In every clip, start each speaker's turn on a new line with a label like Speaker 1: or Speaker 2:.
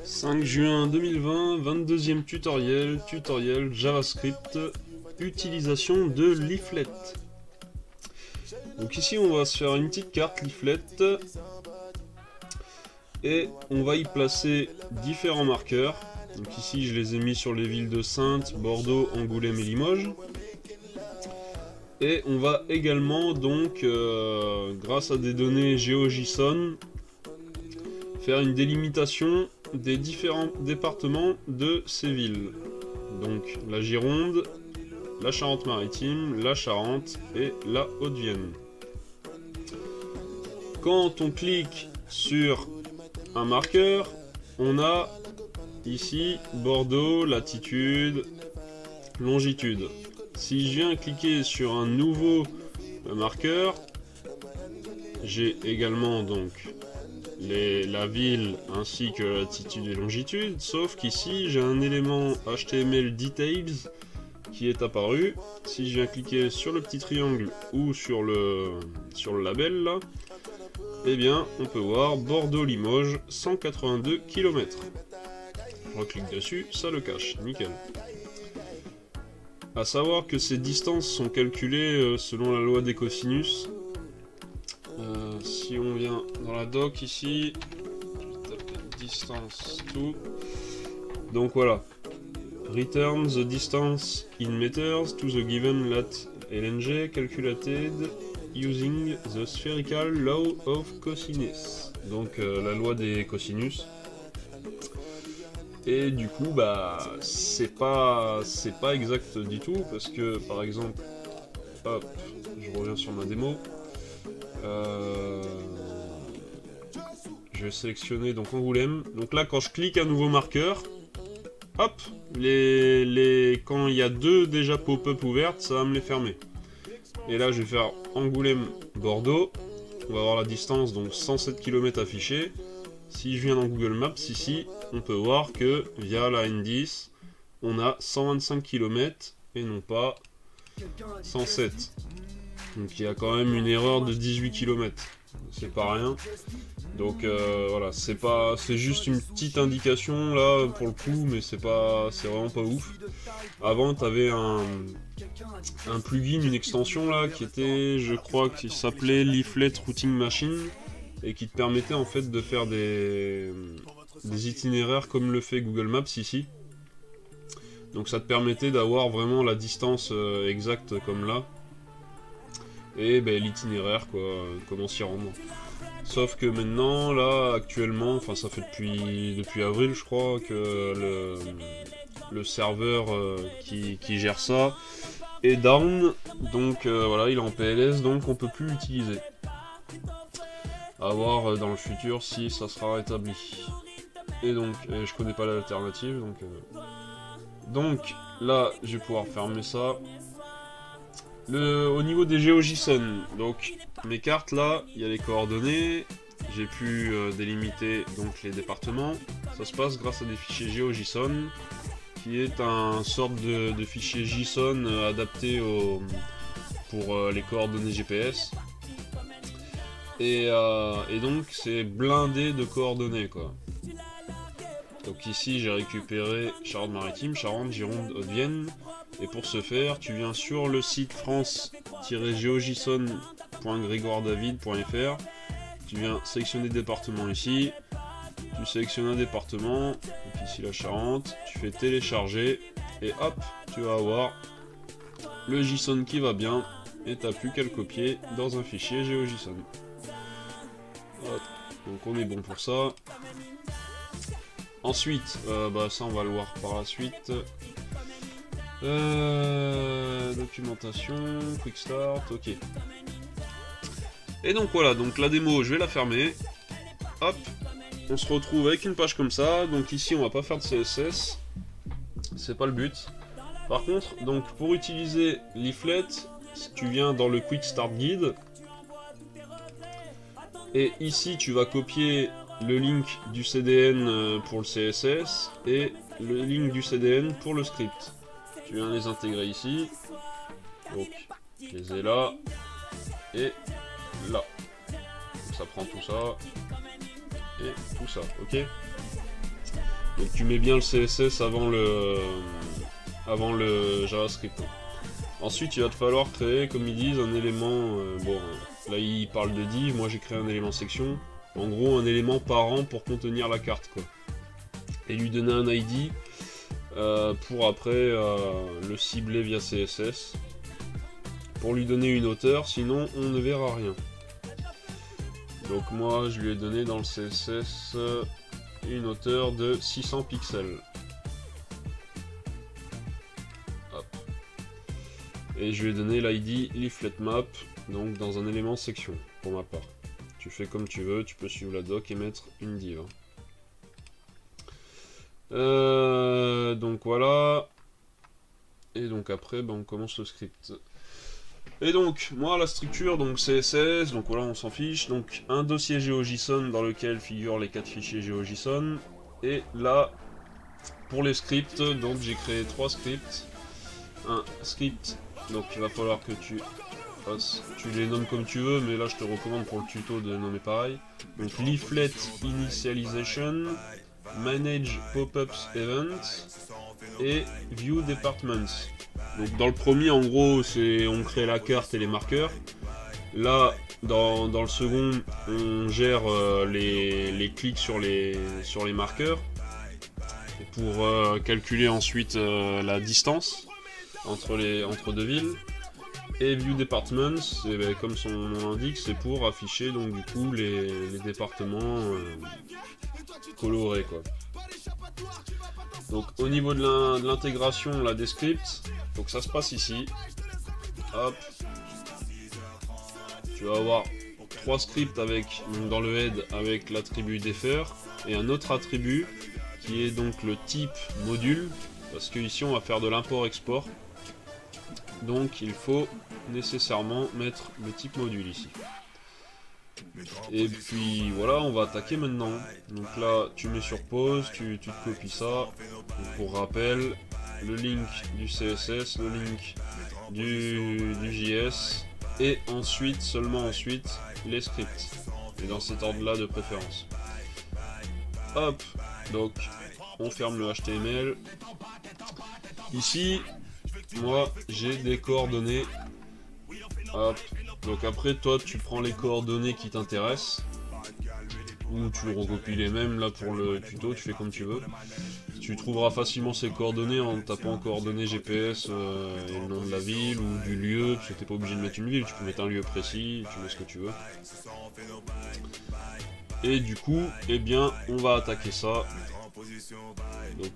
Speaker 1: 5 juin 2020, 22e tutoriel JavaScript, utilisation de leaflet. Donc ici on va se faire une petite carte leaflet et on va y placer différents marqueurs. Donc ici je les ai mis sur les villes de Saintes, Bordeaux, Angoulême et Limoges. Et on va également donc, grâce à des données GeoJSON, faire une délimitation des différents départements de ces villes. Donc la Gironde, la Charente-Maritime, la Charente et la Haute-Vienne. Quand on clique sur un marqueur, on a ici Bordeaux, latitude, longitude. Si je viens cliquer sur un nouveau marqueur, j'ai également donc la ville ainsi que la latitude et longitude, sauf qu'ici j'ai un élément HTML Details qui est apparu. Si je viens cliquer sur le petit triangle ou sur le label là, eh bien on peut voir Bordeaux-Limoges 182 km. Je reclique dessus, ça le cache, nickel. A savoir que ces distances sont calculées selon la loi des cosinus. Si on vient dans la doc ici, je vais taper distance tout. Donc voilà. Return the distance in meters to the given lat LNG calculated using the spherical law of cosinus. Donc la loi des cosinus. Et du coup, bah, c'est pas exact du tout, parce que, par exemple, hop, je reviens sur ma démo. Je vais sélectionner donc Angoulême. Donc là, quand je clique un nouveau marqueur, hop, quand il y a deux déjà pop-up ouvertes, ça va me les fermer. Et là, je vais faire Angoulême-Bordeaux. On va avoir la distance, donc 107 km affichée. Si je viens dans Google Maps, ici, on peut voir que via la N10, on a 125 km et non pas 107. Donc il y a quand même une erreur de 18 km. C'est pas rien. Donc voilà, c'est juste une petite indication là pour le coup, mais c'est vraiment pas ouf. Avant, tu avais un plugin, une extension là qui était, je crois, qui s'appelait Leaflet Routing Machine. Et qui te permettait en fait de faire des itinéraires comme le fait Google Maps ici. Donc ça te permettait d'avoir vraiment la distance exacte comme là. Et ben, l'itinéraire quoi, comment s'y rendre. Sauf que maintenant, là, actuellement, enfin ça fait depuis avril je crois, que le serveur qui gère ça est down. Donc voilà, il est en PLS, donc on peut plus l'utiliser. À voir dans le futur si ça sera rétabli. Et donc, je connais pas l'alternative, donc là, je vais pouvoir fermer ça. Au niveau des GeoJSON, donc mes cartes là, il y a les coordonnées. J'ai pu délimiter donc les départements. Ça se passe grâce à des fichiers GeoJSON, qui est un sorte de fichier JSON adapté pour les coordonnées GPS. Et donc c'est blindé de coordonnées quoi. Donc ici j'ai récupéré Charente-Maritime, Charente, Gironde, Haute-Vienne. Et pour ce faire, tu viens sur le site france-geojson.grégoiredavid.fr. Tu viens sélectionner département ici. Tu sélectionnes un département, donc ici la Charente. Tu fais télécharger et hop, tu vas avoir le JSON qui va bien. Et t'as plus qu'à le copier dans un fichier GeoJSON. Hop. Donc on est bon pour ça. Ensuite, ça on va le voir par la suite. Documentation, quick start, ok. Et donc voilà, donc la démo je vais la fermer. Hop, on se retrouve avec une page comme ça. Donc ici on va pas faire de CSS, c'est pas le but. Par contre, donc pour utiliser Leaflet, tu viens dans le quick start guide. Et ici tu vas copier le link du CDN pour le CSS et le link du CDN pour le script. Tu viens les intégrer ici. Donc je les ai là et là. Donc ça prend tout ça et tout ça, ok. Donc tu mets bien le CSS avant le JavaScript. Ensuite, il va te falloir créer, comme ils disent, un élément... bon, là, ils parlent de div, moi j'ai créé un élément section. En gros, un élément parent pour contenir la carte, quoi. Et lui donner un ID pour après le cibler via CSS. Pour lui donner une hauteur, sinon on ne verra rien. Donc moi, je lui ai donné dans le CSS une hauteur de 600 pixels. Et je lui ai donné l'ID leaflet map, donc dans un élément section, pour ma part. Tu fais comme tu veux, tu peux suivre la doc et mettre une div. Donc voilà. Et donc après, ben, on commence le script. Et donc, moi, la structure, donc CSS, donc voilà, on s'en fiche. Donc, un dossier GeoJSON dans lequel figurent les 4 fichiers GeoJSON. Et là, pour les scripts, donc j'ai créé 3 scripts. Un script. Donc il va falloir que tu les nommes comme tu veux, mais là je te recommande pour le tuto de nommer pareil. Donc leaflet initialization, manage pop-ups events et view departments. Donc dans le premier, en gros, c'est on crée la carte et les marqueurs. Là, dans le second, on gère les clics sur les marqueurs pour calculer ensuite la distance entre deux villes. Et View Departments, ben, comme son nom l'indique, c'est pour afficher donc du coup les départements colorés, quoi. Donc au niveau de l'intégration là, des scripts, faut que ça se passe ici. Hop. Tu vas avoir 3 scripts avec, donc dans le head avec l'attribut defer et un autre attribut qui est donc le type module, parce que ici on va faire de l'import-export. Donc il faut nécessairement mettre le type module ici. Et puis voilà, on va attaquer maintenant. Donc là, tu mets sur pause, tu te copies ça. Donc, pour rappel, le link du CSS, le link du JS, et ensuite, seulement ensuite, les scripts. Et dans cet ordre-là de préférence. Hop, donc on ferme le HTML. Ici, moi j'ai des coordonnées. Hop. Donc après toi tu prends les coordonnées qui t'intéressent, ou tu recopies les mêmes. Là pour le tuto tu fais comme tu veux. Tu trouveras facilement ces coordonnées en tapant coordonnées GPS et le nom de la ville ou du lieu, parce que t'es pas obligé de mettre une ville, tu peux mettre un lieu précis, tu mets ce que tu veux. Et du coup, eh bien, on va attaquer ça. Donc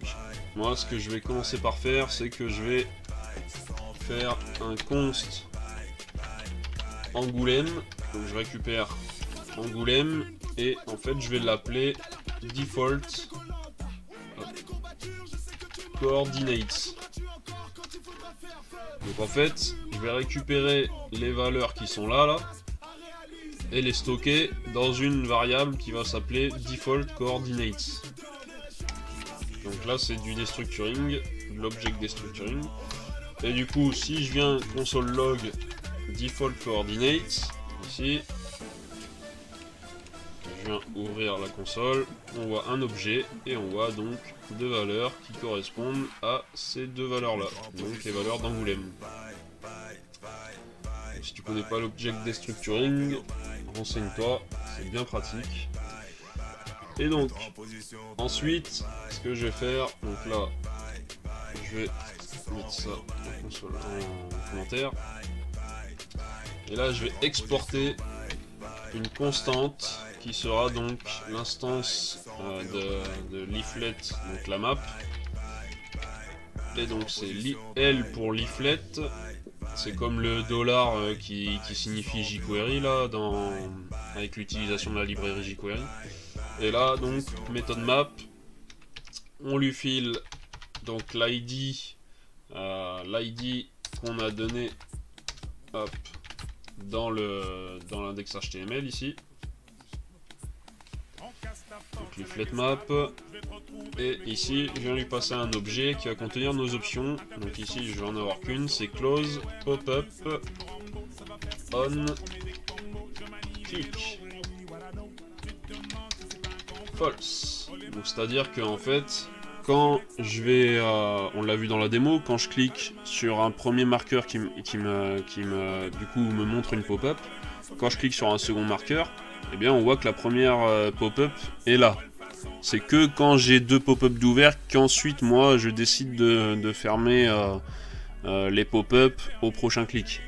Speaker 1: moi ce que je vais commencer par faire, c'est que je vais faire un const Angoulême. Donc je récupère Angoulême et en fait je vais l'appeler default coordinates. Donc en fait je vais récupérer les valeurs qui sont là et les stocker dans une variable qui va s'appeler default coordinates. Donc là c'est du destructuring, de l'object destructuring. Et du coup si je viens console log default coordinates, ici, je viens ouvrir la console, on voit un objet et on voit donc deux valeurs qui correspondent à ces deux valeurs là, donc les valeurs d'Angoulême. Si tu connais pas l'object destructuring, renseigne-toi, c'est bien pratique. Et donc ensuite ce que je vais faire, donc là je vais mettre ça en console en commentaire. Et là je vais exporter une constante qui sera donc l'instance de leaflet, donc la map. Et donc c'est L pour leaflet, c'est comme le dollar qui signifie jQuery là, avec l'utilisation de la librairie jQuery. Et là donc méthode map, on lui file donc l'ID qu'on a donné, hop, dans l'index HTML ici, donc leaflet map, et ici je viens lui passer un objet qui va contenir nos options. Donc ici je vais en avoir qu'une, c'est close pop-up on click false. Donc c'est à dire que en fait quand je vais, on l'a vu dans la démo, quand je clique sur un premier marqueur qui du coup me montre une pop-up, quand je clique sur un second marqueur, eh bien on voit que la première pop-up est là. C'est que quand j'ai deux pop-up d'ouvert qu'ensuite moi je décide de fermer les pop-up au prochain clic.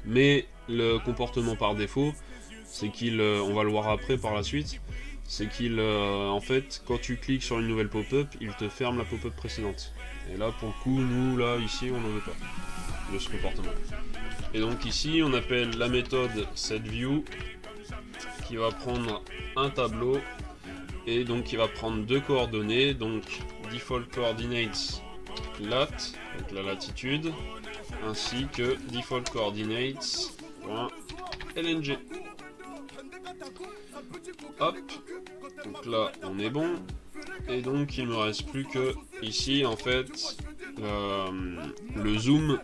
Speaker 1: Mais le comportement par défaut, c'est qu'il, on va le voir après par la suite, c'est qu'il, en fait, quand tu cliques sur une nouvelle pop-up, il te ferme la pop-up précédente. Et là, pour le coup, nous, là, ici, on n'en veut pas de ce comportement. Et donc ici, on appelle la méthode setView qui va prendre un tableau et donc qui va prendre deux coordonnées, donc default coordinates lat, donc la latitude, ainsi que default coordinates .lng. Hop, donc là on est bon, et donc il me reste plus que ici en fait le zoom.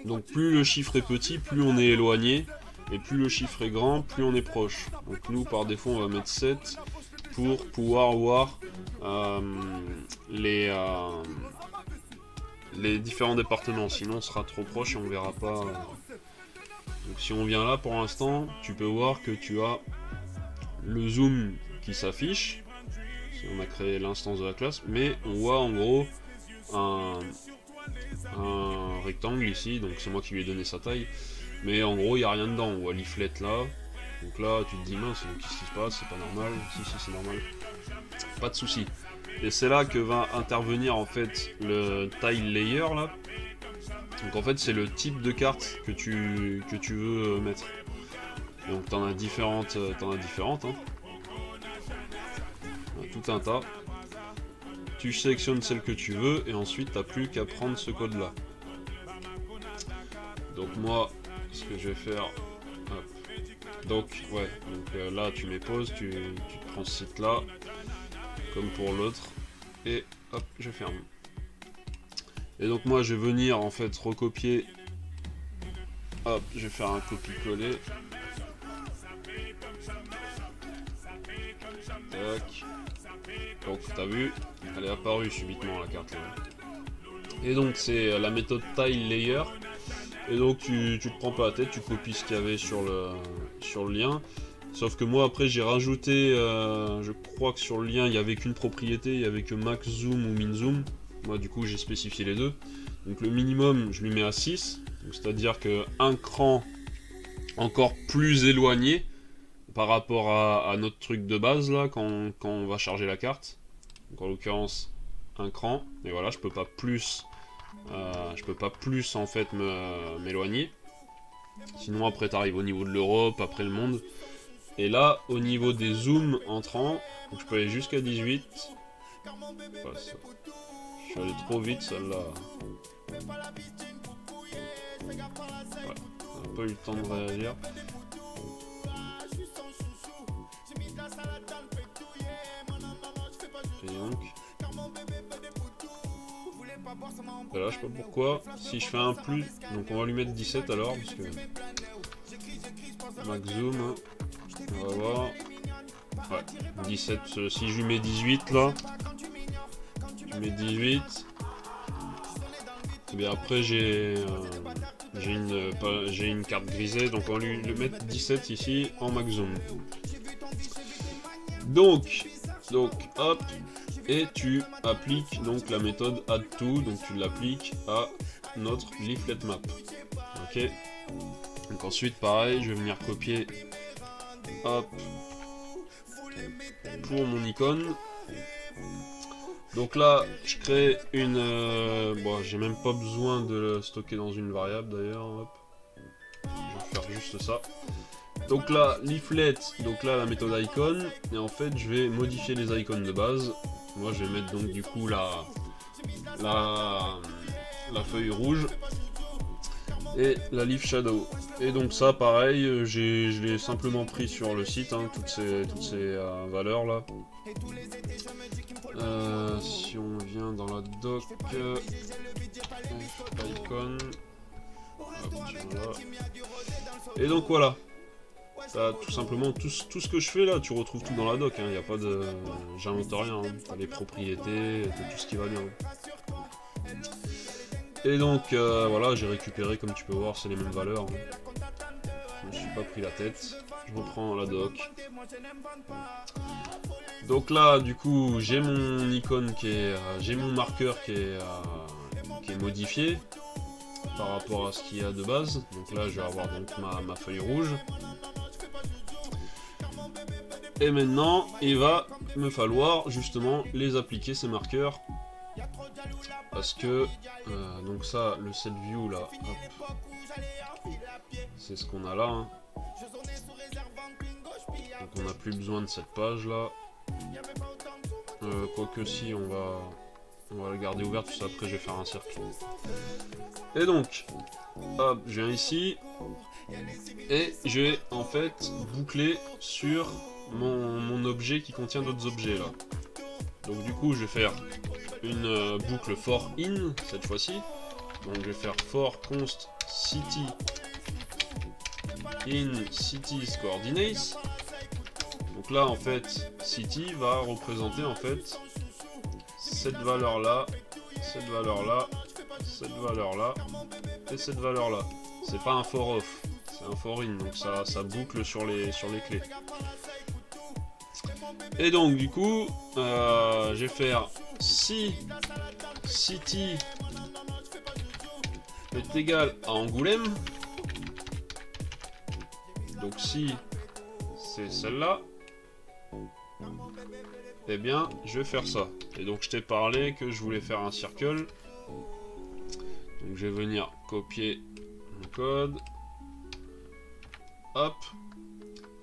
Speaker 1: Donc plus le chiffre est petit, plus on est éloigné, et plus le chiffre est grand, plus on est proche. Donc nous par défaut on va mettre 7 pour pouvoir voir les différents départements, sinon on sera trop proche et on verra pas. Donc si on vient là pour l'instant, tu peux voir que tu as le zoom qui s'affiche, si on a créé l'instance de la classe, mais on voit en gros un rectangle ici, donc c'est moi qui lui ai donné sa taille, mais en gros il n'y a rien dedans, on voit leaflet là, donc là tu te dis mince, qu'est-ce qui se passe, c'est pas normal, si c'est normal, pas de souci. Et c'est là que va intervenir en fait le tile layer là. Donc en fait c'est le type de carte que tu veux mettre. Donc t'en as différentes, hein. Tout un tas. Tu sélectionnes celle que tu veux et ensuite t'as plus qu'à prendre ce code là. Donc moi ce que je vais faire, hop. Donc ouais, donc là tu mets pause, tu te prends ce site là, comme pour l'autre, et hop je ferme. Et donc moi je vais venir en fait recopier, hop je vais faire un copier-coller, tac, donc t'as vu, elle est apparue subitement la carte là. Et donc c'est la méthode tile layer, et donc tu te prends pas la tête, tu copies ce qu'il y avait sur le lien, sauf que moi après j'ai rajouté, je crois que sur le lien il n'y avait qu'une propriété, il n'y avait que max zoom ou min zoom. Moi du coup j'ai spécifié les deux. Donc le minimum je lui mets à 6, c'est à dire que un cran encore plus éloigné par rapport à notre truc de base là quand on va charger la carte. Donc en l'occurrence un cran, et voilà, je peux pas plus en fait m'éloigner. Sinon après tu arrives au niveau de l'Europe, après le monde. Et là au niveau des zooms entrants, donc je peux aller jusqu'à 18. Voilà, je suis allé trop vite celle-là. Ouais, on n'a pas eu le temps de réagir. Et donc, voilà, je sais pas pourquoi. Si je fais un plus, donc on va lui mettre 17 alors, parce que max zoom, on va voir. Ouais, 17. Si je lui mets 18 là, je mets 18. Et bien après j'ai une carte grisée, donc on va lui mettre 17 ici en max zoom. Donc hop, et tu appliques donc la méthode add to, donc tu l'appliques à notre leaflet map. Ok. Donc ensuite pareil, je vais venir copier, hop, pour mon icône. Donc là, je crée une... bon, j'ai même pas besoin de le stocker dans une variable d'ailleurs. Hop. Je vais faire juste ça. Donc là, leaflet, donc là la méthode icon. Et en fait, je vais modifier les icônes de base. Moi, je vais mettre donc du coup la feuille rouge et la leaf shadow. Et donc ça, pareil, je l'ai simplement pris sur le site, hein, toutes ces valeurs là. Si on vient dans la doc, icon, hop, et donc voilà. T'as tout simplement tout ce que je fais là, tu retrouves tout dans la doc, hein, y a pas de... J'invente rien, hein. T'as les propriétés, t'as tout ce qui va bien. Et donc voilà, j'ai récupéré, comme tu peux voir, c'est les mêmes valeurs. Hein. Je me suis pas pris la tête, je reprends la doc. Donc là, du coup, j'ai mon icône qui est... j'ai mon marqueur qui est modifié par rapport à ce qu'il y a de base. Donc là, je vais avoir donc ma feuille rouge. Et maintenant, il va me falloir justement les appliquer, ces marqueurs. Parce que, donc ça, le set view là, c'est ce qu'on a là. Hein. Donc on n'a plus besoin de cette page là. Quoique si, on va la garder ouverte, parce que après je vais faire un cercle. Et donc, hop, je viens ici. Et je vais en fait boucler sur mon objet qui contient d'autres objets là. Donc du coup je vais faire une boucle for in cette fois-ci. Donc je vais faire for const city in cities coordinates. Donc là en fait city va représenter en fait cette valeur là, cette valeur là, cette valeur là et cette valeur là. C'est pas un for off, c'est un for in, donc ça boucle sur les clés. Et donc du coup, je vais faire si city est égal à Angoulême, donc si c'est celle-là, eh bien je vais faire ça. Et donc je t'ai parlé que je voulais faire un circle, donc je vais venir copier mon code, hop,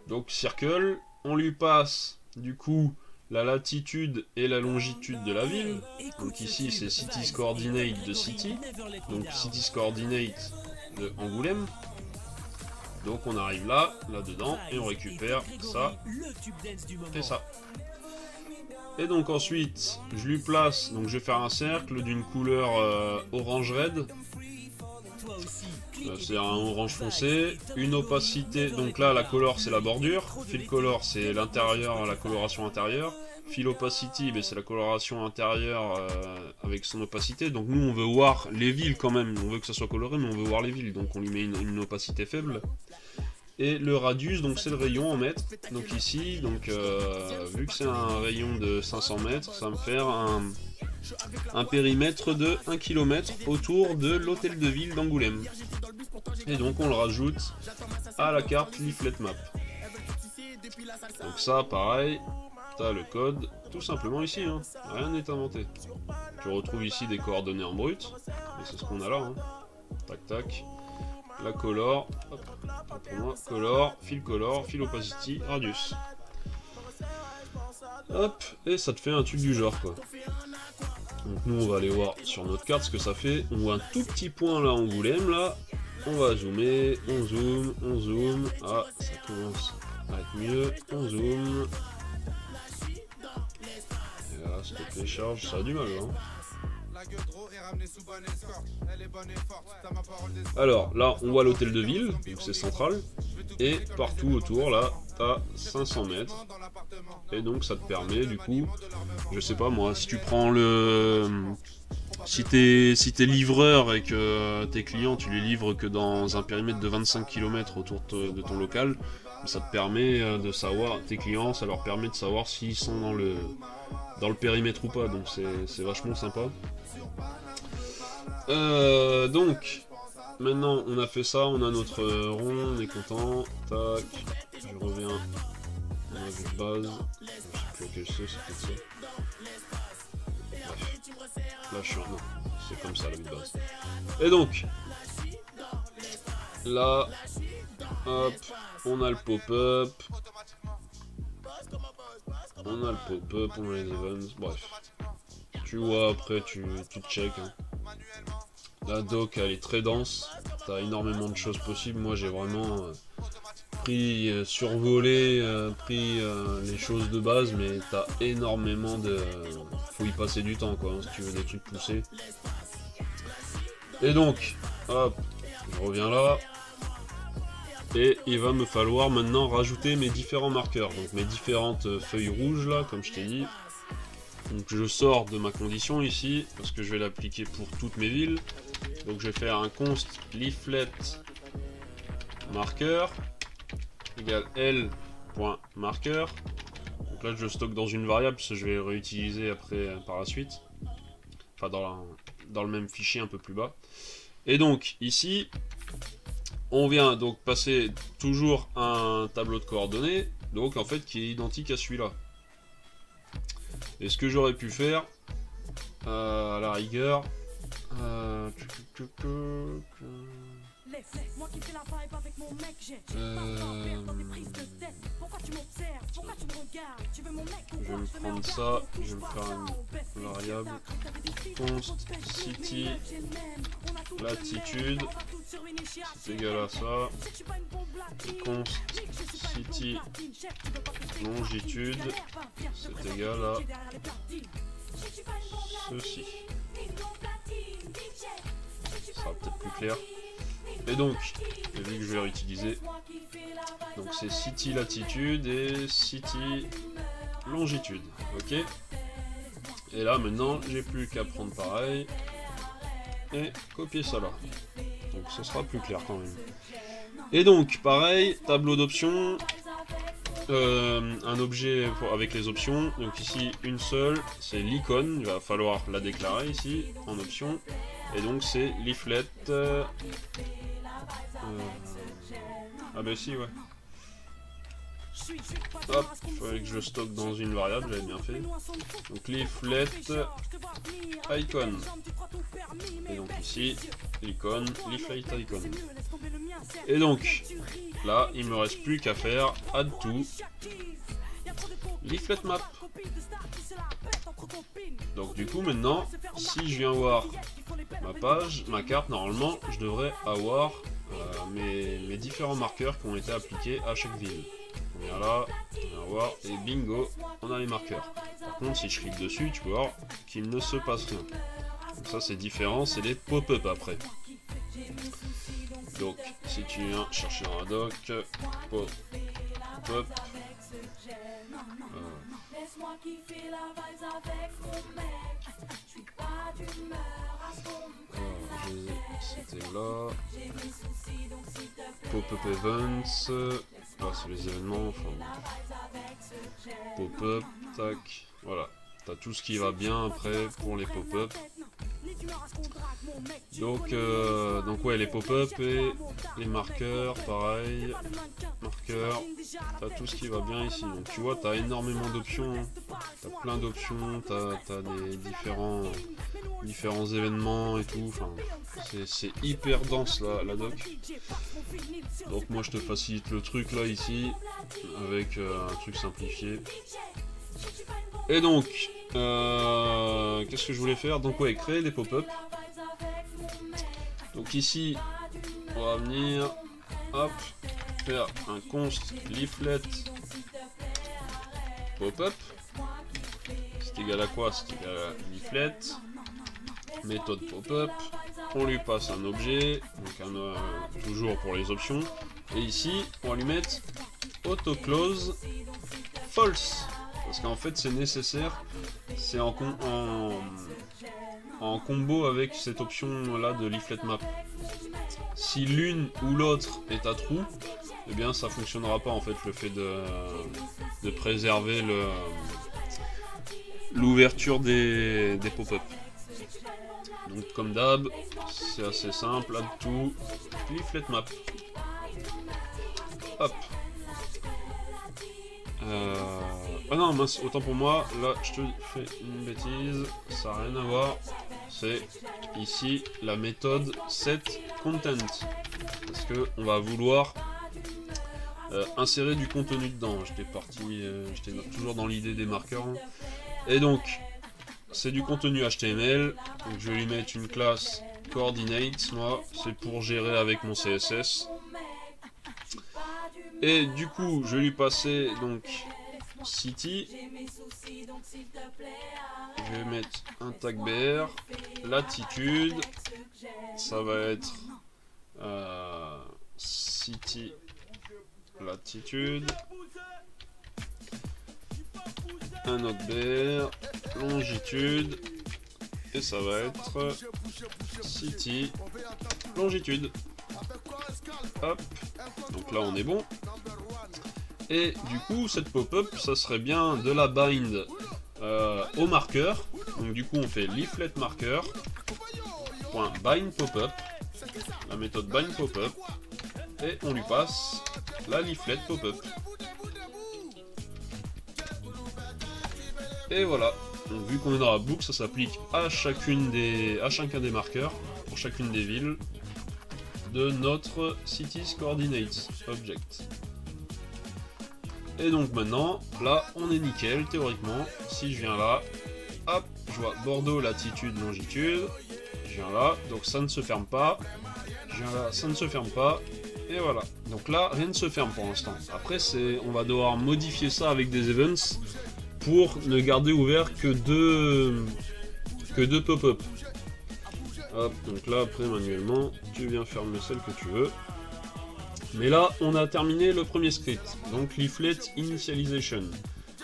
Speaker 1: donc circle, on lui passe du coup la latitude et la longitude de la ville. Donc ici c'est cities coordinate de city, donc cities coordinate de Angoulême. Donc on arrive là dedans et on récupère ça et ça. Et donc ensuite je lui place, donc je vais faire un cercle d'une couleur orange red. C'est un orange foncé, une opacité, donc là la color c'est la bordure, fill color c'est l'intérieur, la coloration intérieure, fill opacity c'est la coloration intérieure avec son opacité. Donc nous on veut voir les villes quand même, on veut que ça soit coloré mais on veut voir les villes, donc on lui met une opacité faible. Et le radius, donc c'est le rayon en mètres. Donc ici, donc vu que c'est un rayon de 500 mètres, ça va me faire un périmètre de 1 km autour de l'hôtel de ville d'Angoulême. Et donc on le rajoute à la carte leaflet map. Donc ça, pareil, t'as le code tout simplement ici, hein. Rien n'est inventé. Tu retrouves ici des coordonnées en brut, et c'est ce qu'on a là. Hein. Tac tac. La color, hop, pour moi, color, fill opacity, radius. Hop, et ça te fait un truc du genre quoi. Donc nous on va aller voir sur notre carte ce que ça fait. On voit un tout petit point là Angoulême là. On va zoomer, on zoome. Ah, ça commence à être mieux. On zoome. Et là, s'il te plaît, charge, ça a du mal hein. Alors là on voit l'hôtel de ville, donc c'est central, et partout autour là t'as 500 mètres, et donc ça te permet du coup, je sais pas moi, si tu prends le... Si t'es livreur et que tes clients tu les livres que dans un périmètre de 25 km autour de ton local, ça te permet de savoir, tes clients ça leur permet de savoir s'ils sont dans le périmètre ou pas, donc c'est vachement sympa. Donc maintenant on a fait ça, on a notre rond, on est content, tac, je reviens à la vue de base, je sais plus lequel c'est peut-être ça. Bref, là je suis en... non, c'est comme ça la vue de base. Et donc, là, hop, on a le pop-up, on a les events, bref. Tu vois après, tu check. Hein. La doc elle est très dense, t'as énormément de choses possibles. Moi j'ai vraiment survolé, pris les choses de base, mais t'as énormément de... faut y passer du temps quoi, hein, si tu veux des trucs poussés. Et donc, hop, je reviens là. Et il va me falloir maintenant rajouter mes différents marqueurs, donc mes différentes feuilles rouges là, comme je t'ai dit. Donc je sors de ma condition ici, parce que je vais l'appliquer pour toutes mes villes. Donc je vais faire un const leaflet marqueur égale l.marqueur. Donc là je stocke dans une variable, parce que je vais réutiliser après par la suite. Enfin dans le même fichier un peu plus bas. Et donc ici, on vient donc passer toujours un tableau de coordonnées, donc en fait qui est identique à celui-là. Et ce que j'aurais pu faire, à la rigueur, je vais me prendre ça, je vais me faire une variable const city latitude, c'est égal à ça, et const city longitude, c'est égal à ceci. Ça sera peut-être plus clair. Et donc, vu que je vais réutiliser, donc c'est city latitude et city longitude, ok. Et là maintenant, j'ai plus qu'à prendre pareil et copier ça là. Donc ce sera plus clair quand même. Et donc pareil, tableau d'options, un objet avec les options. Donc ici une seule, c'est l'icône. Il va falloir la déclarer ici en option. Et donc c'est leaflet. Ah bah si ouais. Hop, il fallait que je stocke dans une variable, j'avais bien fait. Donc leaflet icon. Et donc ici, l'icône, leaflet icon. Et donc, là, il me reste plus qu'à faire add to leaflet map. Donc du coup maintenant, si je viens voir ma page, ma carte, normalement, je devrais avoir mes différents marqueurs qui ont été appliqués à chaque ville. On vient là, on vient voir, et bingo, on a les marqueurs. Par contre, si je clique dessus, tu peux voir qu'il ne se passe rien. Donc ça c'est différent, c'est des pop-up après. Donc, si tu viens chercher dans la doc, pop-up, c'était là, pop-up events, là c'est les événements, enfin, pop-up, tac, voilà, t'as tout ce qui va bien après pour les pop-up. Donc ouais, les pop-up et les marqueurs, pareil, marqueurs, t'as tout ce qui va bien ici. Donc tu vois, t'as énormément d'options, t'as plein d'options, t'as des différents événements et tout. Enfin, c'est hyper dense la doc. Donc moi je te facilite le truc là ici avec un truc simplifié. Et donc, qu'est-ce que je voulais faire? Donc ouais, créer des pop-up. Donc ici, on va venir, hop, faire un const leaflet pop-up. C'est égal à quoi? C'est égal à leaflet, méthode pop-up. On lui passe un objet, donc toujours pour les options. Et ici, on va lui mettre auto-close false. Parce qu'en fait c'est nécessaire, c'est en combo avec cette option là de leaflet map. Si l'une ou l'autre est à true, eh bien ça fonctionnera pas en fait, le fait de préserver l'ouverture des pop-up. Donc comme d'hab, c'est assez simple, add to leaflet map. Hop. Ah non, mince, autant pour moi, là je te fais une bêtise, ça n'a rien à voir, c'est ici la méthode setContent, parce que on va vouloir insérer du contenu dedans. J'étais toujours dans l'idée des marqueurs, et donc c'est du contenu HTML, donc je vais lui mettre une classe coordinates, moi, c'est pour gérer avec mon CSS. Et du coup, je vais lui passer donc city. Je vais mettre un tag BR, latitude, ça va être city latitude, un autre BR, longitude, et ça va être city, longitude. Hop, donc là on est bon. Et du coup cette pop-up, ça serait bien de la bind au marqueur. Donc du coup on fait leaflet marker .bind pop-up, la méthode bind pop-up, et on lui passe la leaflet pop-up. Et voilà. Donc vu qu'on est dans la boucle, ça s'applique à chacun des marqueurs pour chacune des villes de notre cities coordinates object. Et donc maintenant, là on est nickel théoriquement. Si je viens là, hop, je vois Bordeaux, latitude, longitude. Je viens là, donc ça ne se ferme pas. Je viens là, ça ne se ferme pas. Et voilà. Donc là, rien ne se ferme pour l'instant. Après, on va devoir modifier ça avec des events pour ne garder ouvert que deux pop-up. Hop, donc là après manuellement, tu viens fermer celle que tu veux. Mais là, on a terminé le premier script, donc leaflet initialization.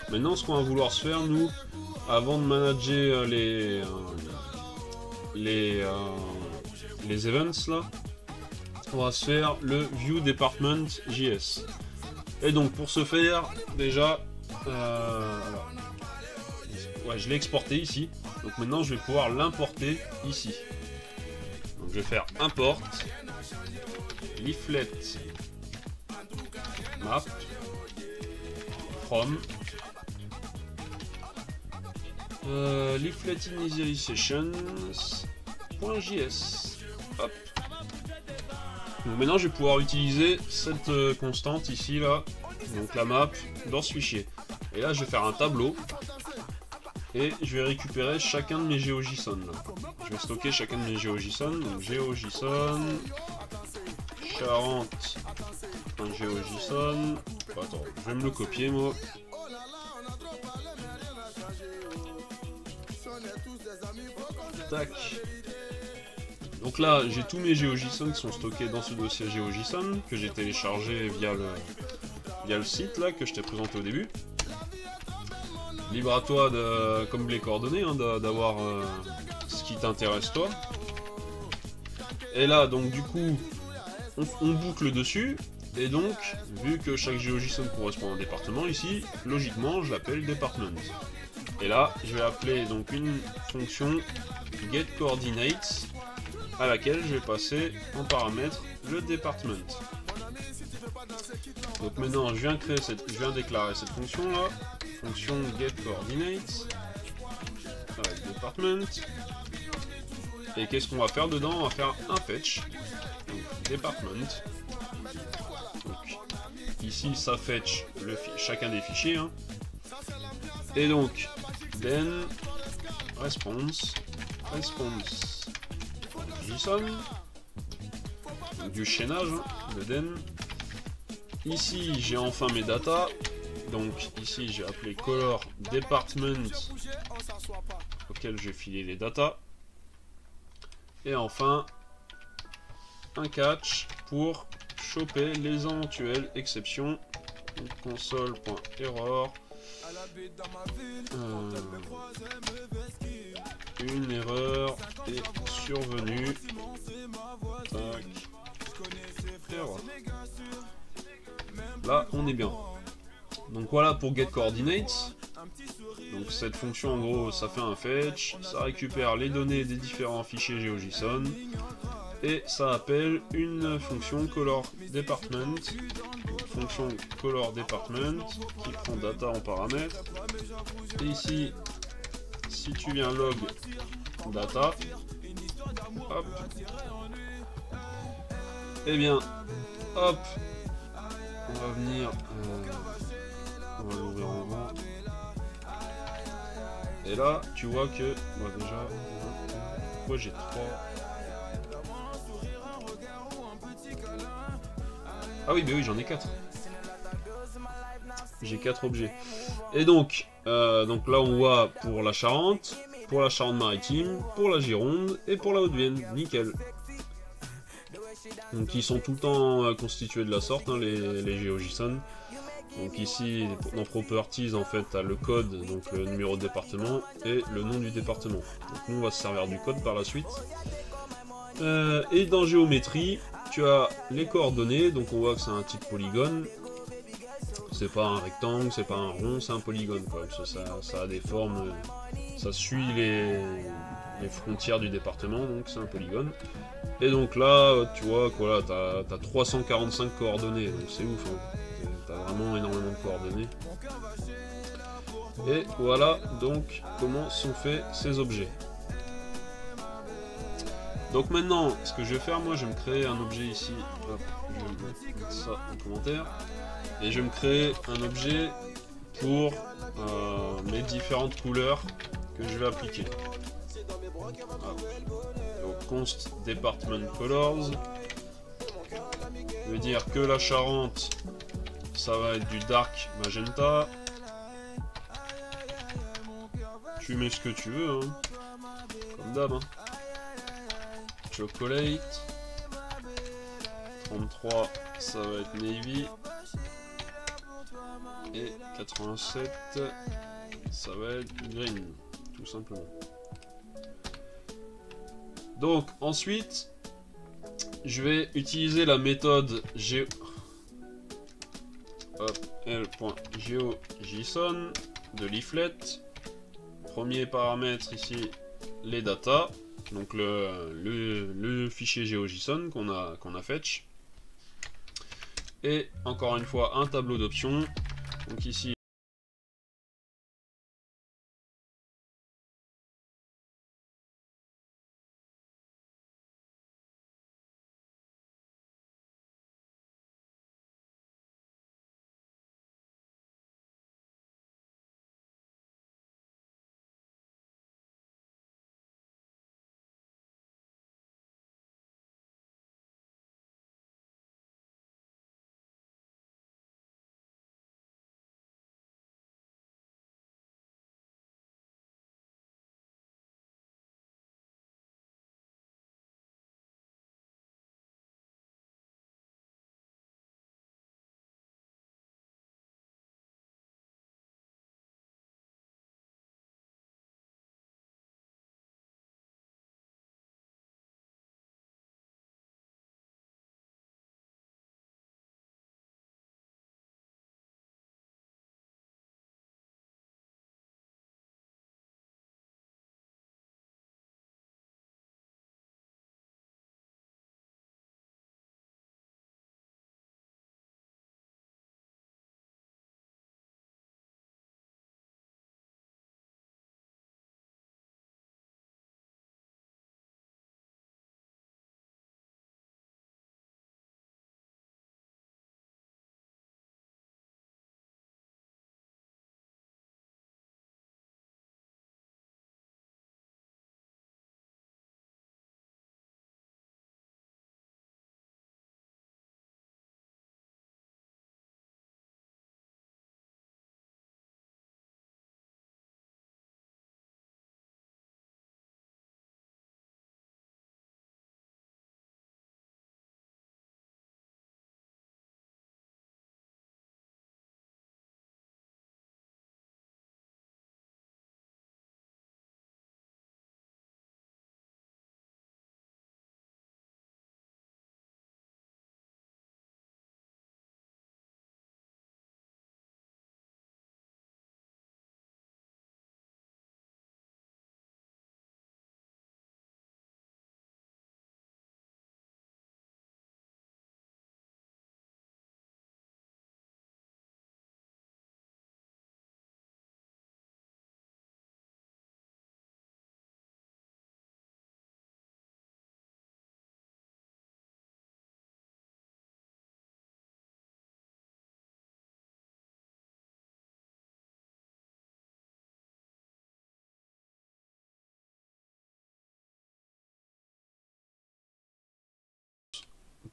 Speaker 1: Maintenant, ce qu'on va vouloir se faire, nous, avant de manager les events là, on va se faire le view department JS. Et donc pour ce faire, déjà, ouais, je l'ai exporté ici. Donc maintenant, je vais pouvoir l'importer ici. Donc je vais faire import leaflet map from leaflet initializations.js. Hop. Donc maintenant, je vais pouvoir utiliser cette constante ici là, donc la map dans ce fichier. Et là, je vais faire un tableau. Et je vais récupérer chacun de mes GeoJSON. Je vais stocker chacun de mes GeoJSON. Donc GeoJSON, Charente, un GeoJSON. Attends, je vais me le copier moi. Tac. Donc là, j'ai tous mes GeoJSON qui sont stockés dans ce dossier GeoJSON que j'ai téléchargé via le site là que je t'ai présenté au début. Libre à toi, comme les coordonnées, hein, d'avoir ce qui t'intéresse toi. Et là, donc du coup, on boucle dessus. Et donc, vu que chaque GeoJSON correspond à un département ici, logiquement, je l'appelle department. Et là, je vais appeler donc une fonction getCoordinates à laquelle je vais passer en paramètre le department. Donc maintenant, je viens déclarer cette fonction là. Fonction getCoordinates avec department. Et qu'est-ce qu'on va faire dedans? On va faire un fetch. Donc, department. Donc, ici, ça fetch chacun des fichiers. Hein. Et donc, then response JSON. Donc, du chaînage, hein, le then. Ici, j'ai enfin mes datas. Donc ici j'ai appelé color department auquel je vais filer les datas. Et enfin un catch pour choper les éventuelles exceptions. Console.error. Une erreur est survenue. Tac. Error. Là on est bien. Donc voilà pour getCoordinates. Donc cette fonction en gros ça fait un fetch, ça récupère les données des différents fichiers GeoJSON et ça appelle une fonction colorDepartment. Fonction colorDepartment qui prend data en paramètre. Et ici, si tu viens log data, hop, et bien hop, on va venir. On va l'ouvrir en grand. Et là, tu vois que... Moi déjà... Moi j'ai 3. Ah oui, bah oui, j'en ai 4. J'ai 4 objets. Et donc là on voit pour la Charente, pour la Charente-Maritime, pour la Gironde et pour la Haute-Vienne. Nickel. Donc ils sont tout le temps constitués de la sorte, hein, les GeoJSON. Donc ici, dans Properties, en fait, tu as le code, donc le numéro de département, et le nom du département. Donc nous, on va se servir du code par la suite. Et dans Géométrie, tu as les coordonnées, donc on voit que c'est un type polygone. C'est pas un rectangle, c'est pas un rond, c'est un polygone, quoi. Ça a des formes, ça suit les frontières du département, donc c'est un polygone. Et donc là, tu vois, quoi, là, t'as 345 coordonnées, donc c'est ouf, hein. T'as vraiment énormément de coordonnées. Et voilà donc comment sont faits ces objets. Donc maintenant, ce que je vais faire, moi, je vais me créer un objet ici. Hop, je vais mettre ça en commentaire. Et je vais me créer un objet pour mes différentes couleurs que je vais appliquer. Hop. Donc const department colors. Je vais dire que la Charente, ça va être du dark magenta. Tu mets ce que tu veux, hein. Comme d'hab, hein. Chocolate. 33, ça va être navy. Et 87, ça va être green, tout simplement. Donc ensuite, je vais utiliser la méthode l.geojson de leaflet. Premier paramètre ici, les data, donc le fichier GeoJSON qu'on a fetch. Et encore une fois, un tableau d'options. Donc ici,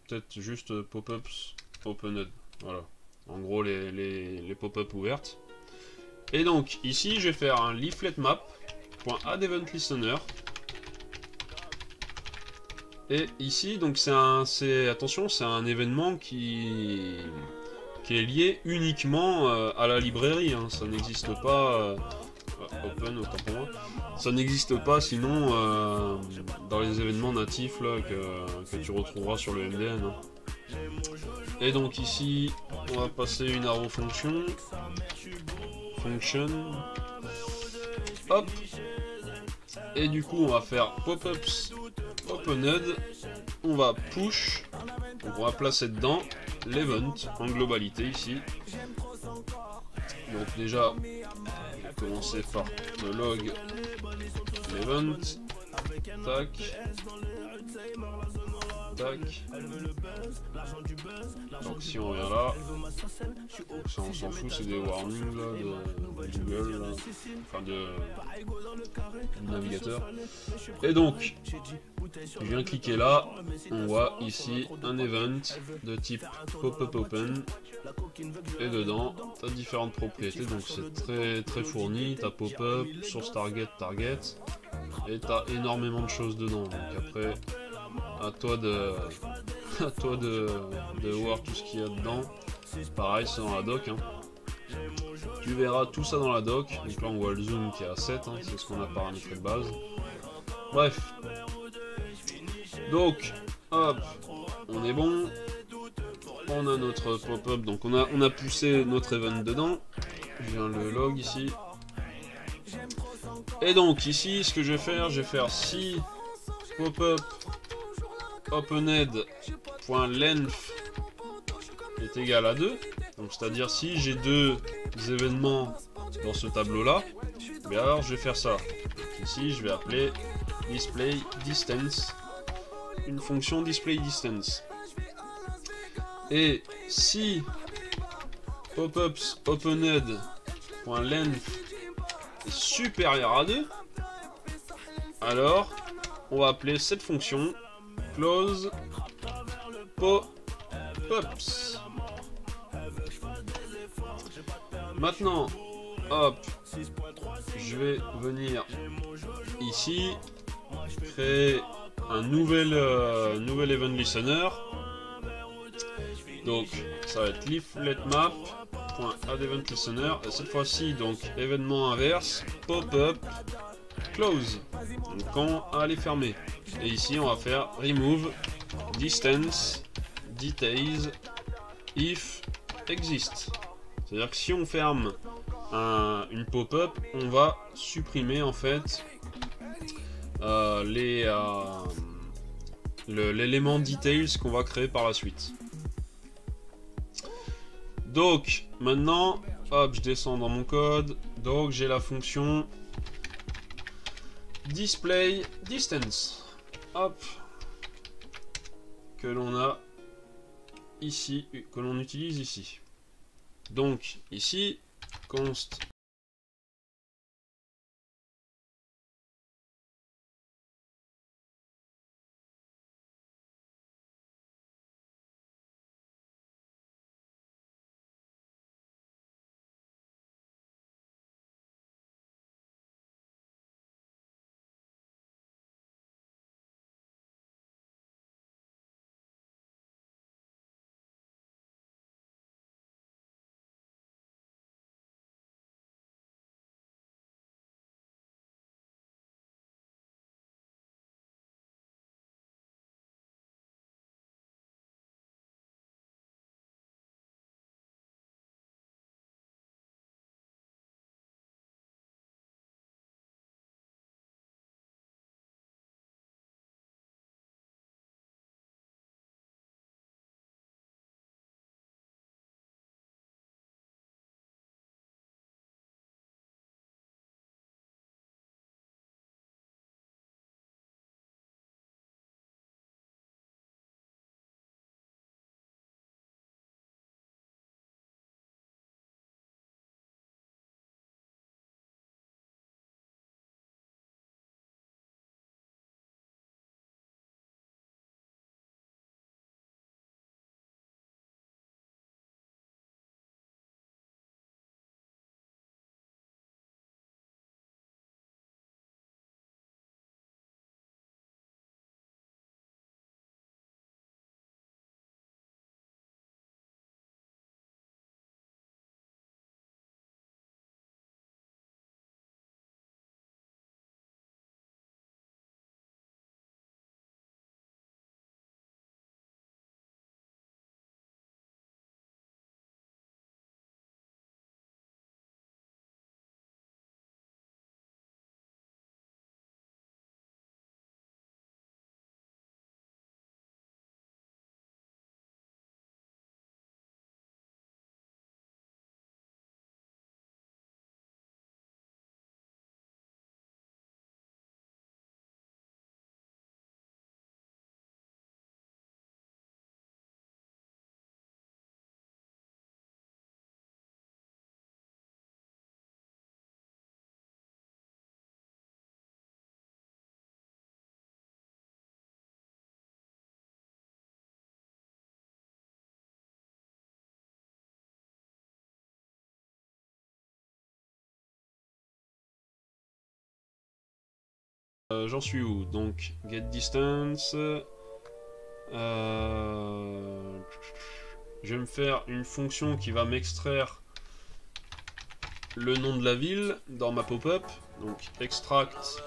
Speaker 1: peut-être juste pop-ups opened. Voilà. En gros, les pop-up ouvertes. Et donc, ici, je vais faire un leaflet map.addEventListener. Et ici, donc attention, c'est un événement qui est lié uniquement à la librairie. Hein. Ça n'existe pas. Open, autant pour moi. Ça n'existe pas sinon dans les événements natifs là, que tu retrouveras sur le MDN. Hein. Et donc ici, on va passer une arrow function. Hop. Et du coup, on va faire pop-ups opened. On va push. Donc on va placer dedans l'event en globalité ici. Donc déjà, on va commencer par le log l'event. Tac. Tac. Donc si on vient là, ça on s'en fout, c'est des warnings là, de Google, là. Enfin du navigateur. Et donc, je viens cliquer là, on voit ici un event de type pop-up open. Et dedans, tu as différentes propriétés, donc c'est très fourni. Tu as pop-up, source target, et tu as énormément de choses dedans. Donc après, à toi de voir tout ce qu'il y a dedans. Pareil, c'est dans la doc. Hein. Tu verras tout ça dans la doc. Donc là, on voit le zoom qui est à 7, hein, c'est ce qu'on a paramétré de base. Bref. Donc, hop, on est bon. On a notre pop-up, donc on a poussé notre event dedans. Je viens le log ici. Et donc ici, ce que je vais faire si pop-up opened.length est égal à 2, donc c'est-à-dire si j'ai deux événements dans ce tableau-là, bien alors je vais faire ça. Donc ici, je vais appeler display distance, une fonction display distance. Et si popups opened.length est supérieur à 2, alors on va appeler cette fonction close popups. Maintenant, hop, je vais venir ici créer un nouvel event listener. Donc ça va être leafletmap.addEventListener et cette fois-ci donc événement inverse pop-up close, donc quand elle est fermée. Et ici on va faire remove distance details if exist. C'est-à-dire que si on ferme une pop-up, on va supprimer en fait l'élément details qu'on va créer par la suite. Donc maintenant, hop, je descends dans mon code. Donc j'ai la fonction display distance, hop, que l'on a ici, que l'on utilise ici. Donc ici, const J'en suis où? Donc, get distance. Je vais me faire une fonction qui va m'extraire le nom de la ville dans ma pop-up. Donc, extract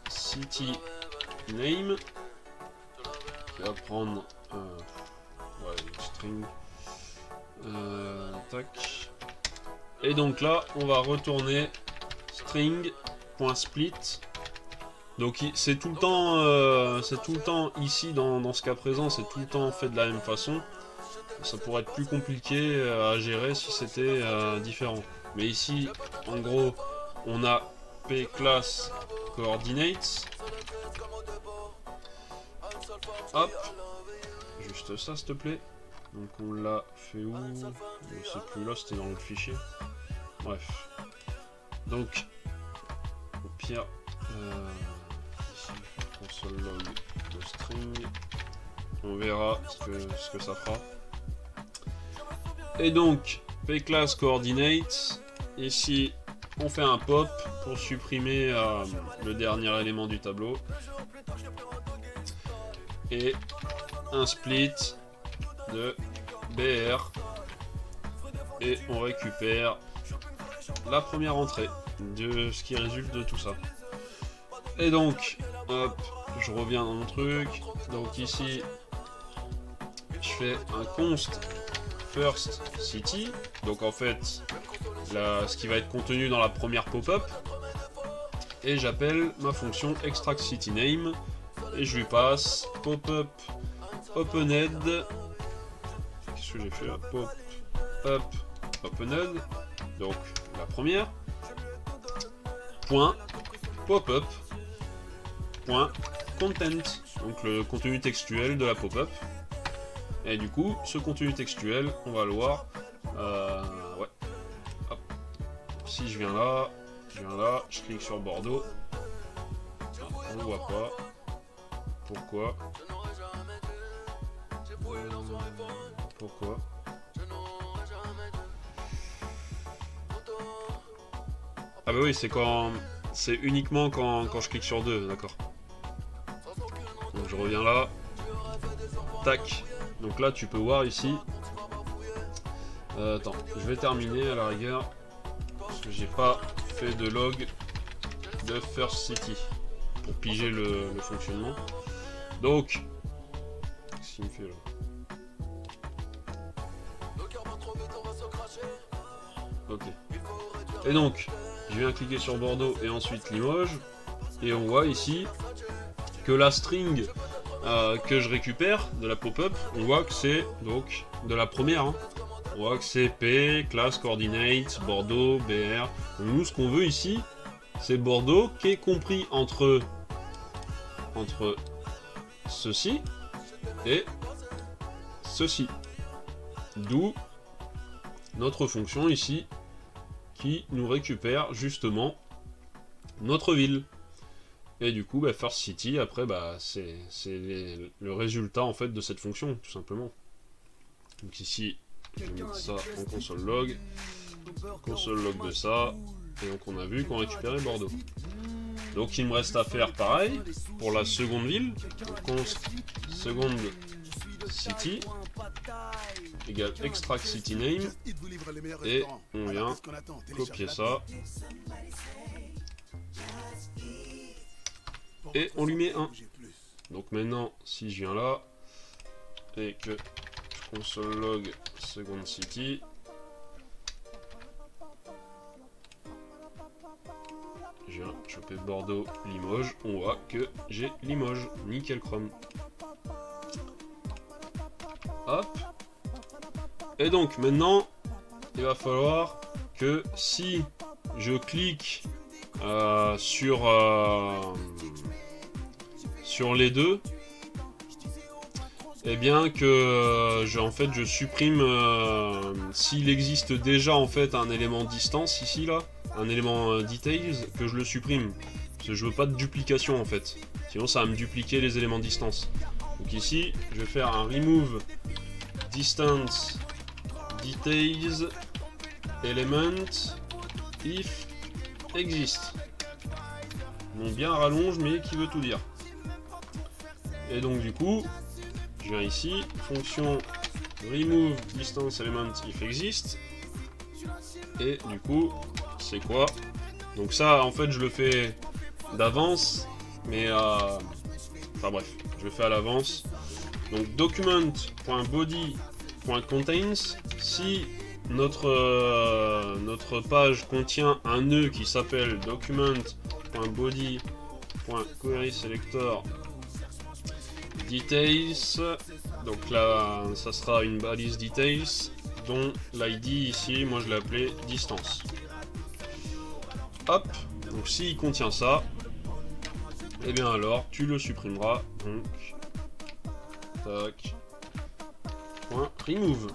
Speaker 1: city name. Qui va prendre une string. Tac. Et donc là, on va retourner string.split. Donc c'est tout le temps ici dans ce cas présent, c'est tout le temps fait de la même façon. Ça pourrait être plus compliqué à gérer si c'était différent. Mais ici, en gros, on a p class coordinates. Hop, juste ça, s'il te plaît. Donc on l'a fait où? Je sais plus, là c'était dans l'autre fichier. Bref. Donc, au pire, ici, console log de string. On verra ce que ça fera. Et donc, pclass coordinates. Ici, on fait un pop pour supprimer le dernier élément du tableau. Et un split de BR. Et on récupère la première entrée de ce qui résulte de tout ça. Et donc, hop, je reviens dans mon truc. Donc ici, je fais un const first city. Donc en fait, ce qui va être contenu dans la première pop-up. Et j'appelle ma fonction extract city name. Et je lui passe pop-up opened. Qu'est-ce que j'ai fait là? Pop-up opened. Donc la première. Point pop-up. Point content. Donc le contenu textuel de la pop-up. Et du coup, ce contenu textuel, on va le voir. Ouais. Hop. Si je viens là, je clique sur Bordeaux. On ne voit pas. Pourquoi? Pourquoi? Ah bah oui, c'est uniquement quand je clique sur 2, d'accord. Donc je reviens là. Tac. Donc là tu peux voir ici. Attends, je vais terminer à la rigueur. Parce que j'ai pas fait de log de first city pour piger le fonctionnement. Donc, qu'est-ce qu'il me fait là? Ok. Et donc, je viens cliquer sur Bordeaux et ensuite Limoges. Et on voit ici que la string que je récupère de la pop-up, on voit que c'est donc de la première. Hein. On voit que c'est P, class, coordinates, Bordeaux, BR. Donc nous, ce qu'on veut ici, c'est Bordeaux qui est compris entre ceci et ceci. D'où notre fonction ici qui nous récupère justement notre ville. Et du coup, bah, first city, après, bah, c'est le résultat en fait de cette fonction, tout simplement. Donc ici, je vais mettre ça en console log de ça, et donc on a vu qu'on récupérait Bordeaux. Donc il me reste à faire pareil pour la seconde ville, donc const seconde city égale extract city name, et on vient copier ça. Et on lui met 1. Donc maintenant, si je viens là, et que je console log second city, je viens choper Bordeaux, Limoges, on voit que j'ai Limoges. Nickel chrome. Hop. Et donc maintenant, il va falloir que si je clique sur les deux, et bien que je supprime s'il existe déjà en fait un élément distance ici là, un élément details, que je le supprime parce que je veux pas de duplication en fait, sinon ça va me dupliquer les éléments distance. Donc ici je vais faire un remove distance details element if exist. nom bien rallonge mais qui veut tout dire. Et donc du coup, je viens ici, fonction remove distance element if exist. Et du coup, c'est quoi? Donc ça, en fait, je le fais d'avance, mais enfin bref, je le fais à l'avance. Donc document.body.contains, si notre page contient un nœud qui s'appelle document.body.querySelector details, donc là ça sera une balise details dont l'id ici, moi je l'ai appelé distance. Hop, donc s'il contient ça, et bien alors tu le supprimeras, donc tac, point remove.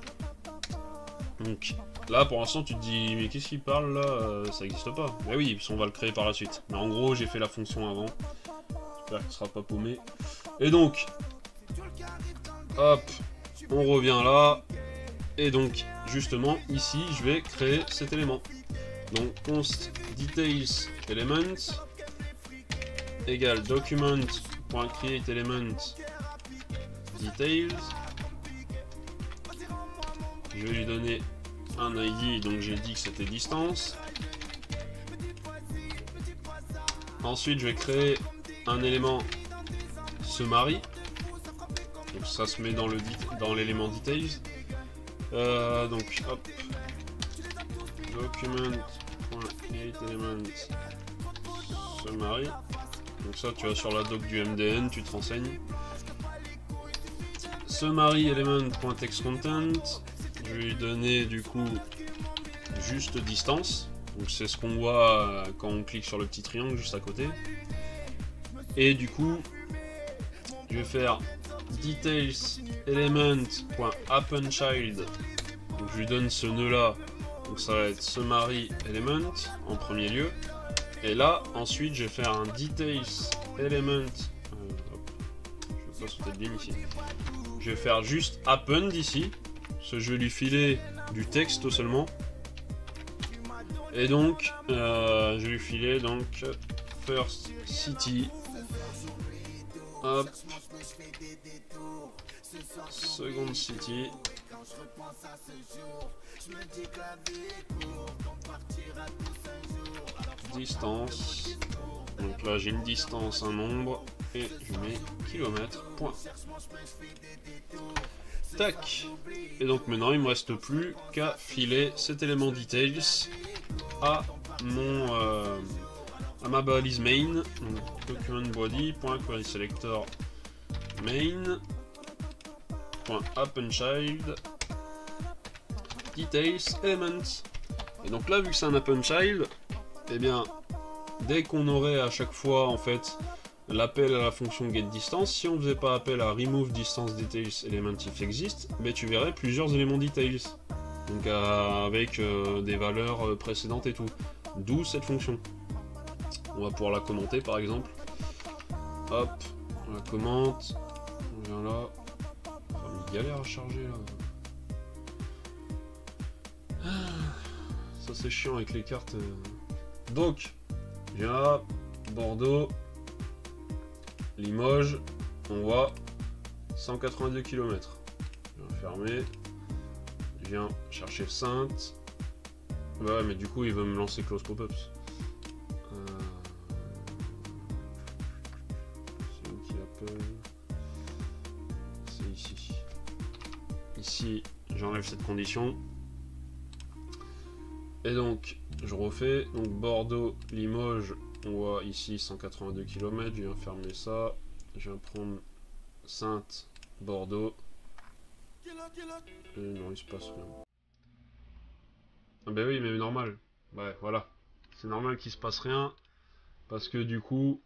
Speaker 1: Donc là pour l'instant tu te dis mais qu'est-ce qu'il parle là, ça n'existe pas. Mais oui, on va le créer par la suite. Mais en gros j'ai fait la fonction avant, j'espère qu'il ne sera pas paumé. Et donc, hop, on revient là, et donc justement ici je vais créer cet élément. Donc const details element égale document.createElement details. Je vais lui donner un ID, donc j'ai dit que c'était distance. Ensuite je vais créer un élément summary. Donc ça se met dans l'élément details. Donc hop, document.createElement summary. Donc ça tu vas sur la doc du MDN, tu te renseignes. Summary element.textContent. Je vais lui donner du coup juste distance. Donc c'est ce qu'on voit quand on clique sur le petit triangle juste à côté. Et du coup, je vais faire details element.appendChild. Donc je lui donne ce nœud là. Donc ça va être summary element en premier lieu. Et là, ensuite, je vais faire un details element. Je vais pas sauter de ligne ici. Je vais faire juste append ici. Parce que je vais lui filer du texte seulement. Et donc, je vais lui filer donc first city. Hop. Second city. Distance. Donc là j'ai une distance, un nombre. Et je mets kilomètres, point. Tac. Et donc maintenant il me reste plus qu'à filer cet élément details à à ma balise main. Donc document body.querySelector main.appendChild details element. Et donc là vu que c'est un appendChild, et bien dès qu'on aurait à chaque fois en fait l'appel à la fonction getDistance, si on ne faisait pas appel à remove distance details element if exist, mais tu verrais plusieurs éléments details, donc avec des valeurs précédentes et tout. D'où cette fonction. On va pouvoir la commenter par exemple. Hop, on la commente. On vient là. Ça me galère à charger là. Ça c'est chiant avec les cartes. Donc, je viens là, Bordeaux. Limoges, on voit 182 km. Je viens fermer. Je viens chercher Sainte. Ouais, mais du coup, il veut me lancer close pop-ups. C'est où qui appelle? C'est ici. Ici, j'enlève cette condition. Et donc, je refais. Donc, Bordeaux, Limoges. On voit ici 182 km, je viens fermer ça, je viens prendre Sainte, Bordeaux, et non il se passe rien. Ah ben oui mais normal, ouais voilà, c'est normal qu'il se passe rien, parce que du coup,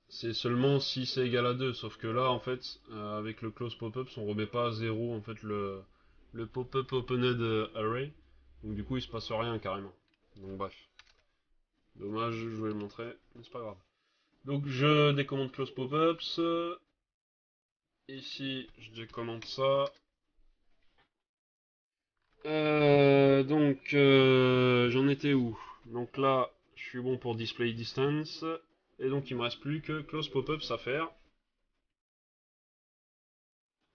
Speaker 1: c'est seulement si c'est égal à 2, sauf que là en fait, avec le close pop-up, on remet pas à 0 en fait le pop-up opened array, donc du coup il se passe rien carrément, donc bref. Dommage, je voulais le montrer, mais c'est pas grave. Donc je décommande close pop-ups. Ici, je décommande ça. Donc j'en étais où? Donc là, je suis bon pour display distance. Et donc il me reste plus que close pop-ups à faire.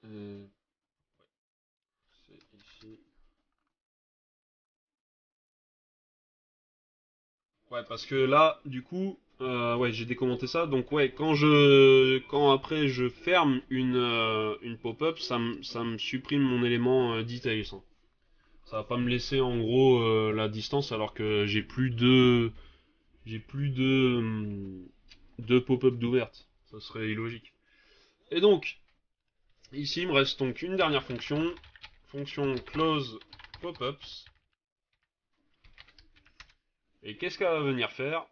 Speaker 1: C'est ici. Ouais, parce que là, du coup, ouais, j'ai décommenté ça. Donc ouais, quand après je ferme une pop-up, ça me supprime mon élément details, hein. Ça va pas me laisser en gros la distance alors que j'ai plus de pop-up d'ouverte. Ça serait illogique. Et donc, ici, il me reste donc une dernière fonction. Fonction close pop-ups. Et qu'est-ce qu'elle va venir faire?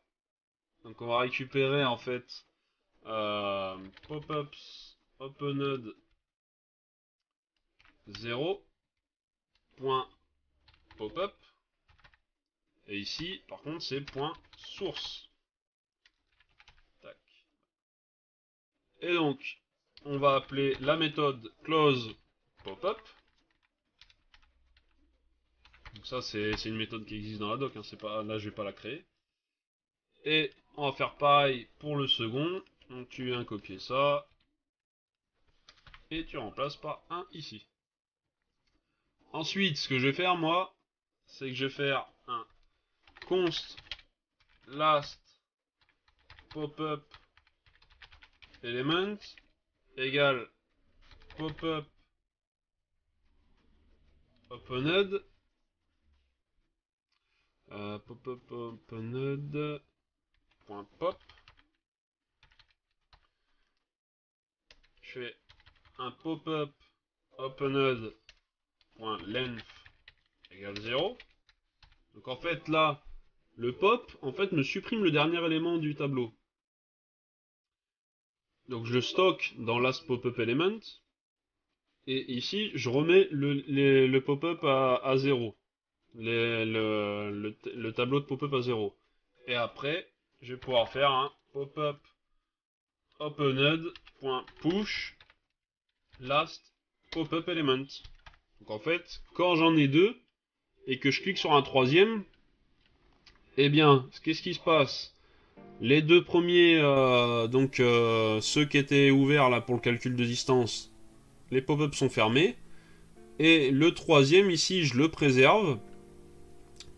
Speaker 1: Donc on va récupérer en fait pop-ups opened 0 point pop-up. Et ici, par contre, c'est point source. Tac. Et donc, on va appeler la méthode close pop-up. Donc ça, c'est une méthode qui existe dans la doc, hein, c'est pas, là, je vais pas la créer. Et on va faire pareil pour le second. Donc tu viens copier ça. Et tu remplaces par un ici. Ensuite, ce que je vais faire, moi, c'est que je vais faire un const last pop-up element égale pop-up opened. Pop-up opened point pop. Je fais un pop-up opened point length égale 0. Donc en fait là, le pop en fait me supprime le dernier élément du tableau. Donc je le stocke dans last pop-up element. Et ici, je remets le pop-up à 0. Le tableau de pop-up à 0. Et après, je vais pouvoir faire un pop-up opened.push last pop-up element. Donc en fait, quand j'en ai deux, et que je clique sur un troisième, eh bien, qu'est-ce qui se passe? Les deux premiers, ceux qui étaient ouverts là pour le calcul de distance, les pop-ups sont fermés. Et le troisième ici, je le préserve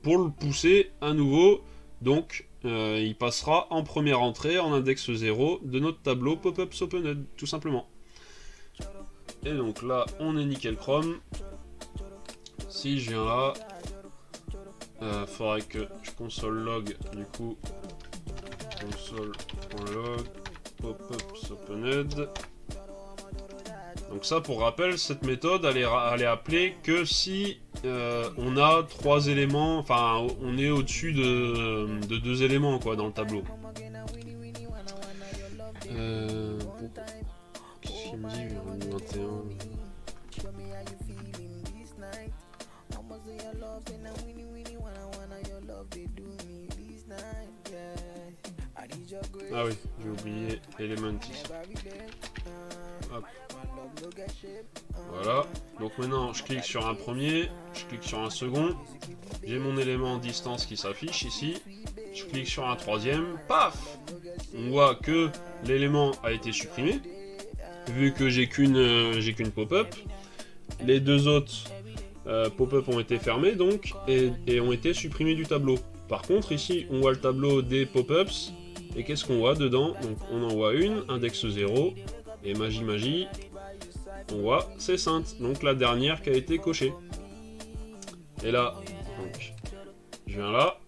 Speaker 1: pour le pousser à nouveau. Donc, il passera en première entrée, en index 0 de notre tableau pop-ups opened, tout simplement. Et donc là, on est nickel chrome. Si je viens là, faudrait que je console log du coup. Console.log pop-ups opened. Donc ça, pour rappel, cette méthode, elle est appelée que si on a trois éléments, enfin, on est au-dessus de deux éléments, quoi, dans le tableau. Qu'est-ce qu'il me dit, 21 Ah oui, j'ai oublié Element ici. Hop. Voilà, donc maintenant je clique sur un premier, je clique sur un second, j'ai mon élément en distance qui s'affiche ici, je clique sur un troisième, paf! On voit que l'élément a été supprimé, vu que j'ai qu'une pop-up. Les deux autres pop-up ont été fermés donc, et ont été supprimés du tableau. Par contre ici on voit le tableau des pop-ups, et qu'est-ce qu'on voit dedans? Donc on en voit une, index 0, et magie, on voit c'est Sainte, donc la dernière qui a été cochée. Et là, donc, je viens là,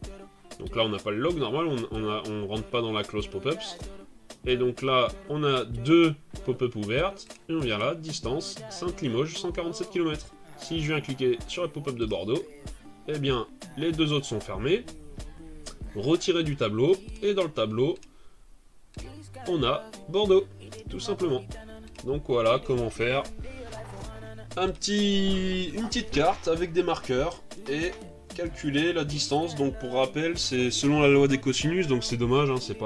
Speaker 1: donc là on n'a pas le log normal, on rentre pas dans la close pop-ups. Et donc là, on a deux pop-up ouvertes, et on vient là, distance, Sainte-Limoges, 147 km. Si je viens cliquer sur la pop-up de Bordeaux, eh bien, les deux autres sont fermés, retirés du tableau, et dans le tableau, on a Bordeaux, tout simplement. Donc voilà comment faire une petite carte avec des marqueurs et calculer la distance. Donc pour rappel, c'est selon la loi des cosinus, donc c'est dommage, hein, c'est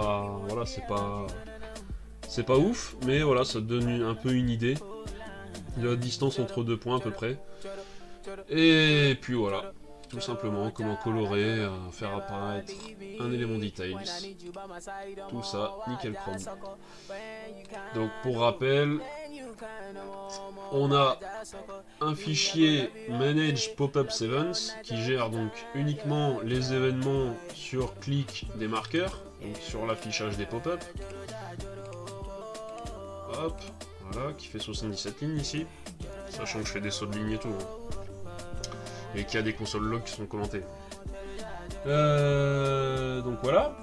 Speaker 1: pas ouf, mais voilà, ça donne un peu une idée de la distance entre deux points à peu près. Et puis voilà. tout simplement comment colorer, faire apparaître un élément details, tout ça nickel chrome. Donc pour rappel, on a un fichier manage pop-up events qui gère donc uniquement les événements sur clic des marqueurs, donc sur l'affichage des pop-up. Hop, voilà, qui fait 77 lignes ici, sachant que je fais des sauts de ligne et tout, hein. Et qu'il y a des consoles log qui sont commentées. Donc voilà,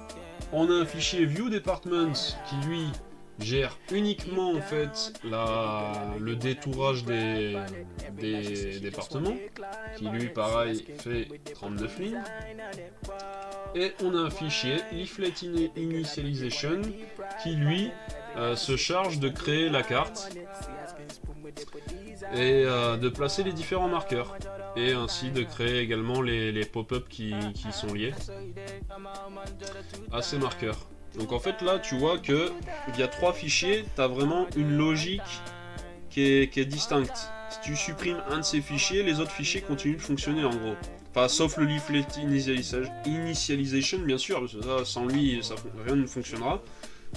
Speaker 1: on a un fichier view departments qui lui gère uniquement en fait le détourage des départements, qui lui pareil fait 39 lignes. Et on a un fichier leaflet initialization qui lui se charge de créer la carte et de placer les différents marqueurs, et ainsi de créer également les pop-up qui sont liés à ces marqueurs. Donc en fait là tu vois que il y a 3 fichiers, tu as vraiment une logique qui est distincte. Si tu supprimes un de ces fichiers, les autres fichiers continuent de fonctionner en gros. Enfin sauf le leaflet initialization bien sûr, parce que ça, sans lui rien ne fonctionnera.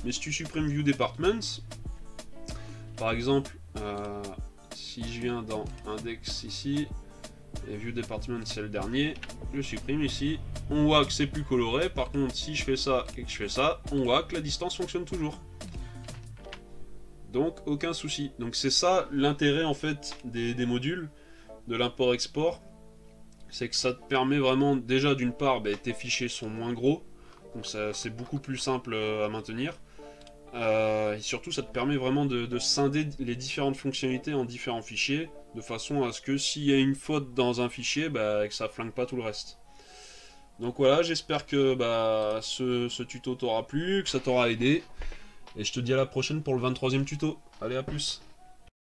Speaker 1: Mais si tu supprimes view departments, par exemple, si je viens dans index ici, et view department c'est le dernier, je supprime ici, on voit que c'est plus coloré. Par contre si je fais ça et que je fais ça, on voit que la distance fonctionne toujours. Donc aucun souci. Donc c'est ça l'intérêt en fait des modules, de l'import-export, c'est que ça te permet vraiment déjà d'une part, tes fichiers sont moins gros, donc c'est beaucoup plus simple à maintenir. Et surtout ça te permet vraiment de scinder les différentes fonctionnalités en différents fichiers, de façon à ce que s'il y a une faute dans un fichier, que ça flingue pas tout le reste. Donc voilà, j'espère que ce tuto t'aura plu, que ça t'aura aidé, et je te dis à la prochaine pour le 23e tuto. Allez, à plus.